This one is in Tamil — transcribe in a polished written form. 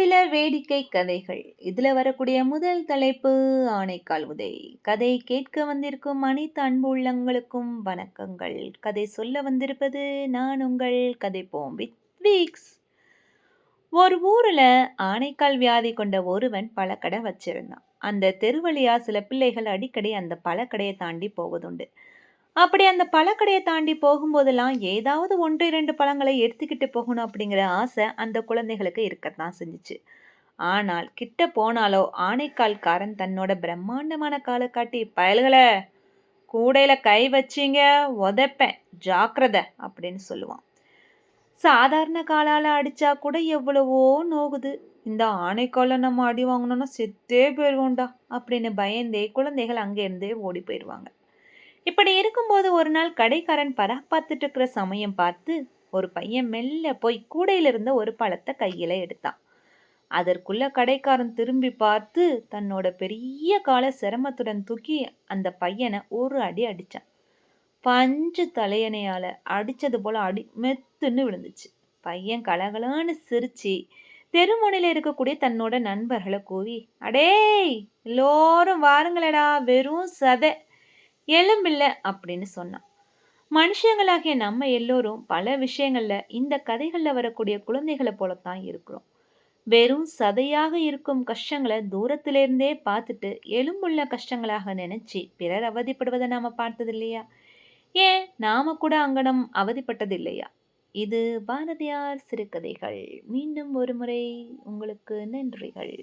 சில வேடிக்கை கதைகள். இதுல வரக்கூடிய முதல் தலைப்பு ஆனைக்கால் உதை. கதை கேட்க வந்திருக்கும் அனைத்து அன்பு உள்ளங்களுக்கும் வணக்கங்கள். கதை சொல்ல வந்திருப்பது நான் உங்கள் கதைப்போம் வித் வீக்ஸ். ஒரு ஊர்ல ஆனைக்கால் வியாதி கொண்ட ஒருவன் பழக்கடை வச்சிருந்தான். அந்த தெரு வழியா சில பிள்ளைகள் அடிக்கடி அந்த பழக்கடையை தாண்டி போவதுண்டு. அப்படி அந்த பழக்கடையை தாண்டி போகும்போதெல்லாம் ஏதாவது 1, 2 பழங்களை எடுத்துக்கிட்டு போகணும் அப்படிங்கிற ஆசை அந்த குழந்தைகளுக்கு இருக்கத்தான் செஞ்சுச்சு. ஆனால் கிட்ட போனாலோ ஆனைக்கால்காரன் தன்னோட பிரம்மாண்டமான காலை காட்டி, பயல்களே, கூடையில கை வச்சீங்க உதைப்பேன், ஜாக்கிரதை அப்படின்னு சொல்லுவான். சாதாரண காலால அடிச்சா கூட எவ்வளவோ நோகுது, இந்த ஆனைக்கால நம்ம அடி வாங்கணும்னா செத்தே போயிருவோம்டா அப்படின்னு பயந்தே குழந்தைகள் அங்கிருந்தே ஓடி போயிடுவாங்க. இப்படி இருக்கும்போது ஒரு நாள் கடைக்காரன் பார்த்துட்டு இருக்கிற சமயம் பார்த்து ஒரு பையன் மெல்ல போய் கூடையில இருந்த ஒரு பழத்தை கையில எடுத்தான். அதற்குள்ள கடைக்காரன் திரும்பி பார்த்து தன்னோட பெரிய காலை சிரமத்துடன் தூக்கி அந்த பையனை ஒரு அடி அடிச்சான். பஞ்சு தலையணையால அடிச்சது போல அடி மெத்துன்னு விழுந்துச்சு. பையன் கலகலான்னு சிரிச்சு தெருமுனையில இருக்கக்கூடிய தன்னோட நண்பர்களை கூவி, அடேய், எல்லோரும் வாருங்களடா, வெறும் சதை, எலும்பில்ல அப்படின்னு சொன்னான். மனுஷங்களாகிய நம்ம எல்லோரும் பல விஷயங்கள்ல இந்த கதைகள்ல வரக்கூடிய குழந்தைகளை போலத்தான் இருக்கிறோம். வெறும் சதையாக இருக்கும் கஷ்டங்களை தூரத்திலிருந்தே பார்த்துட்டு எலும்புள்ள கஷ்டங்களாக நினைச்சு பிறர் அவதிப்படுவதை நாம பார்த்தது இல்லையா? ஏன் நாம கூட அங்கனம் அவதிப்பட்டது இல்லையா? இது பாரதியார் சிறுகதைகள். மீண்டும் ஒரு முறை உங்களுக்கு நன்றிகள்.